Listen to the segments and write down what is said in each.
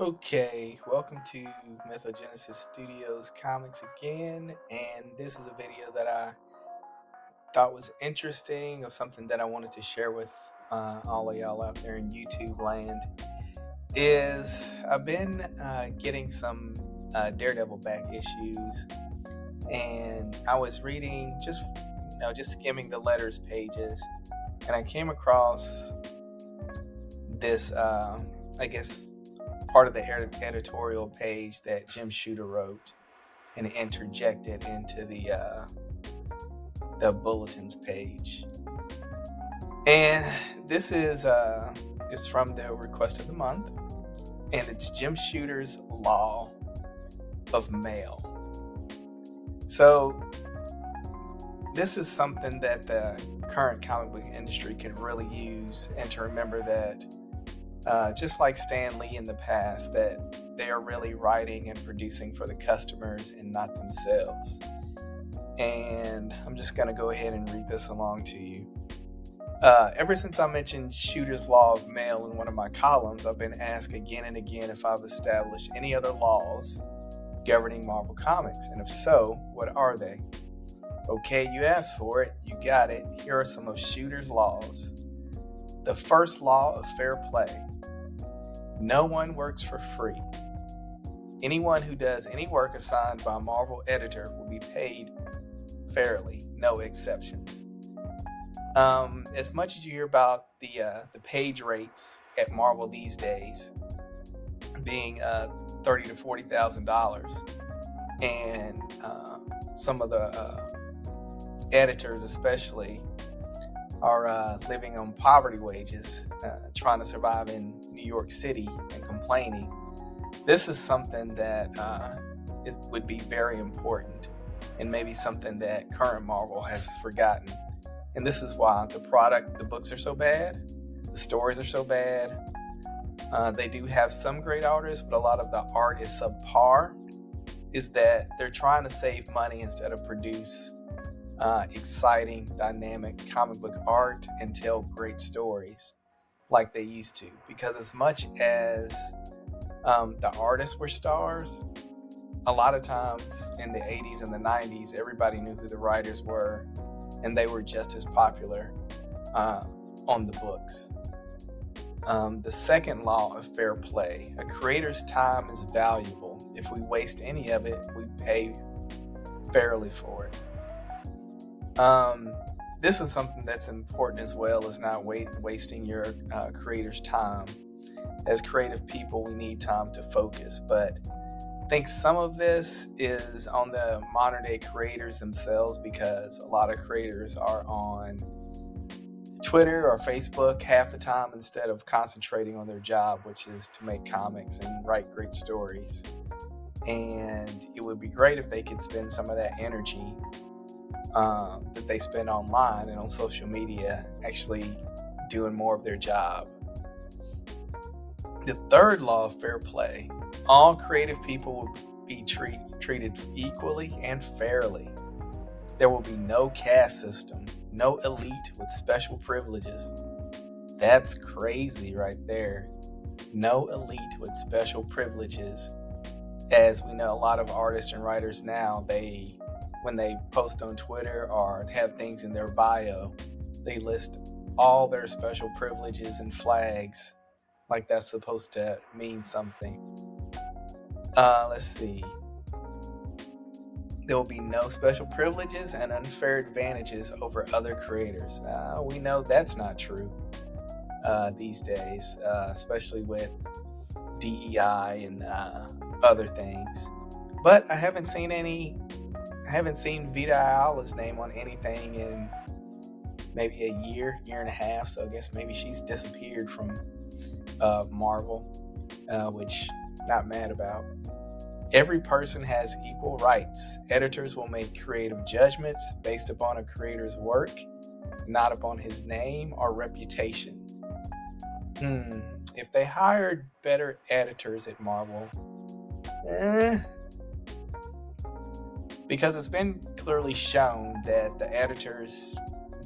Okay, welcome to Mythogenesis Studios Comics again, and this is a video that I thought was interesting of something that I wanted to share with all of y'all out there in YouTube land. Is I've been getting some Daredevil back issues, and I was reading just skimming the letters pages, and I came across this I guess part of the editorial page that Jim Shooter wrote and interjected into the bulletins page. And this is from the request of the month, and it's Jim Shooter's Law of Mail. So this is something that the current comic book industry could really use, and to remember that just like Stan Lee in the past, that they are really writing and producing for the customers and not themselves. And I'm just going to go ahead and read this along to you. Ever since I mentioned Shooter's Law of Mail in one of my columns, I've been asked again and again if I've established any other laws governing Marvel Comics, and if so, what are they? Okay, you asked for it, you got it. Here are some of Shooter's laws. The first law of fair play. No one works for free. Anyone who does any work assigned by a Marvel editor will be paid fairly, no exceptions. As much as you hear about the page rates at Marvel these days being $30,000 to $40,000, and some of the editors especially are living on poverty wages, trying to survive in New York City and complaining. This is something that it would be very important, and maybe something that current Marvel has forgotten. And this is why the books are so bad, the stories are so bad. They do have some great artists, but a lot of the art is subpar. Is that they're trying to save money instead of produce exciting, dynamic comic book art and tell great stories like they used to. Because as much as the artists were stars, a lot of times in the 80s and the 90s, everybody knew who the writers were, and they were just as popular on the books. The second law of fair play. A creator's time is valuable. If we waste any of it, we pay fairly for it. This is something that's important as well, as not wasting your creator's time. As creative people, we need time to focus, but I think some of this is on the modern day creators themselves, because a lot of creators are on Twitter or Facebook half the time instead of concentrating on their job, which is to make comics and write great stories. And it would be great if they could spend some of that energy that they spend online and on social media actually doing more of their job. The third law of fair play. All creative people will be treated equally and fairly. There will be no caste system, no elite with special privileges. That's crazy right there. No elite with special privileges. As we know, a lot of artists and writers now, when they post on Twitter or have things in their bio, they list all their special privileges and flags like that's supposed to mean something. Let's see. There will be no special privileges and unfair advantages over other creators. We know that's not true these days, especially with DEI and other things. But I haven't seen Vita Ayala's name on anything in maybe a year and a half. So I guess maybe she's disappeared from Marvel, which I'm not mad about. Every person has equal rights. Editors will make creative judgments based upon a creator's work, not upon his name or reputation. If they hired better editors at Marvel, because it's been clearly shown that the editors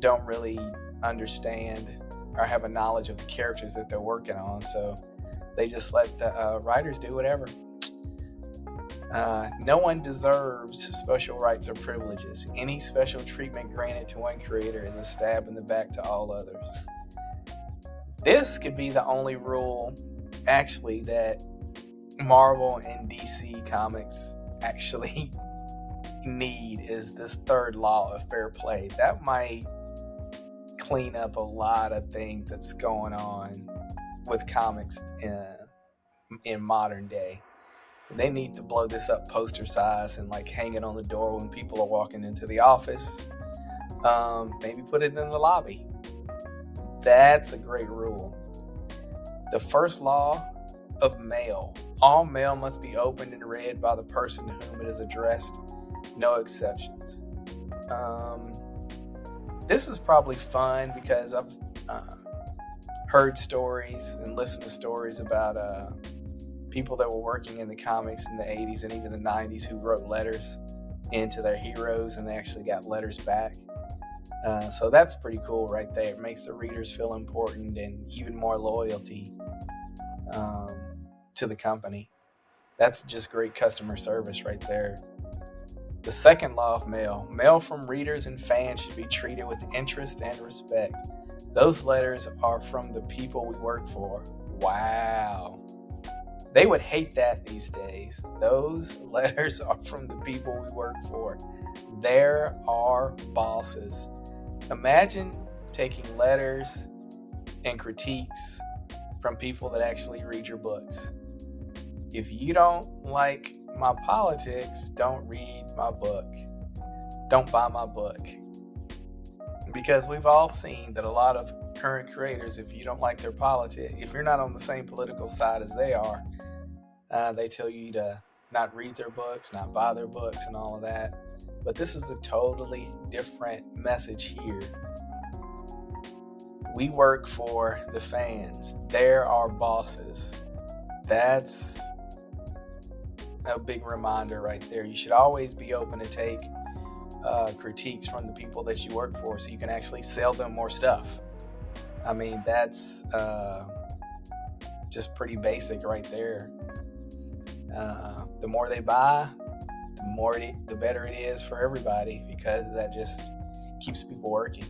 don't really understand or have a knowledge of the characters that they're working on. So They just let the writers do whatever. No one deserves special rights or privileges. Any special treatment granted to one creator is a stab in the back to all others. This could be the only rule, actually, that Marvel and DC Comics actually need, is this third law of fair play. That might clean up a lot of things that's going on with comics in modern day. They need to blow this up poster size and like hang it on the door when people are walking into the office. Maybe put it in the lobby. That's a great rule. The first law of mail. All mail must be opened and read by the person to whom it is addressed. No exceptions. This is probably fun because I've heard stories and listened to stories about people that were working in the comics in the 80s and even the 90s who wrote letters into their heroes, and they actually got letters back. So that's pretty cool right there. It makes the readers feel important and even more loyalty to the company. That's just great customer service right there. The second law of mail. Mail from readers and fans should be treated with interest and respect. Those letters are from the people we work for. Wow. They would hate that these days. Those letters are from the people we work for. They're our bosses. Imagine taking letters and critiques from people that actually read your books. If you don't like my politics, don't read my book. Don't buy my book. Because we've all seen that a lot of current creators, if you don't like their politics, if you're not on the same political side as they are, they tell you to not read their books, not buy their books, and all of that. But this is a totally different message here. We work for the fans. They're our bosses. That's a big reminder right there. You should always be open to take critiques from the people that you work for so you can actually sell them more stuff. I mean, that's just pretty basic right there. The more they buy, the better it is for everybody, because that just keeps people working.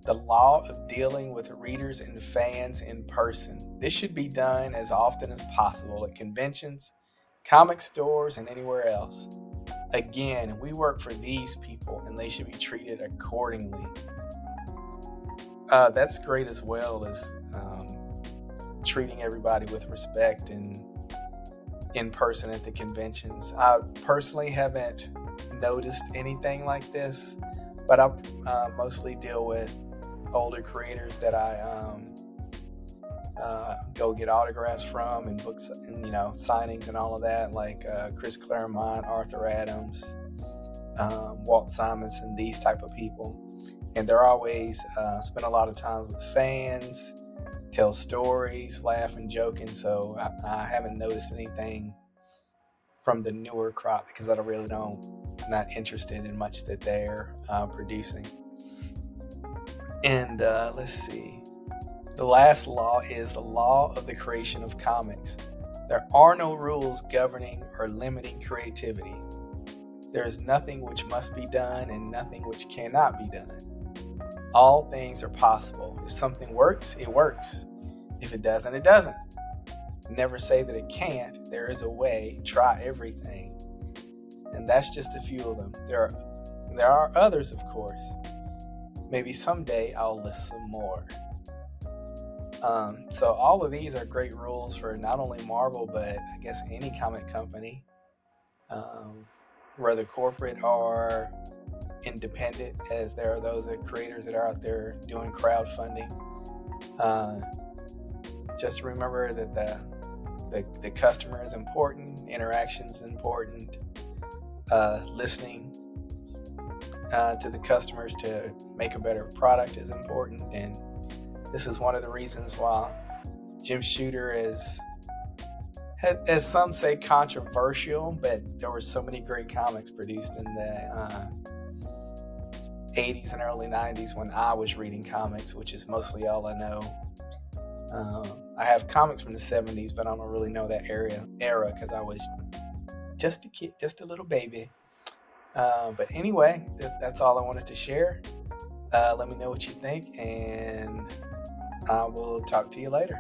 The law of dealing with readers and fans in person. This should be done as often as possible at conventions, comic stores, and anywhere else. Again, we work for these people and they should be treated accordingly. That's great, as well as treating everybody with respect and in person at the conventions. I personally haven't noticed anything like this, but I mostly deal with older creators that I go get autographs from and books and signings and all of that, like Chris Claremont, Arthur Adams, Walt Simonson, these type of people. And they're always spend a lot of time with fans, tell stories, laugh and joking. So I haven't noticed anything from the newer crop because I not interested in much that they're producing. And let's see. The last law is the law of the creation of comics. There are no rules governing or limiting creativity. There is nothing which must be done and nothing which cannot be done. All things are possible. If something works, it works. If it doesn't, it doesn't. Never say that it can't. There is a way. Try everything. And that's just a few of them. There are others, of course. Maybe someday I'll list some more. So all of these are great rules for not only Marvel, but I guess any comic company, whether corporate or independent, as there are those creators that are out there doing crowdfunding. Just remember that the customer is important, interaction is important, listening to the customers to make a better product is important, and this is one of the reasons why Jim Shooter is, as some say, controversial, but there were so many great comics produced in the 80s and early 90s when I was reading comics, which is mostly all I know. I have comics from the 70s, but I don't really know that era because I was just a kid, just a little baby. But anyway, that's all I wanted to share. Let me know what you think, and I will talk to you later.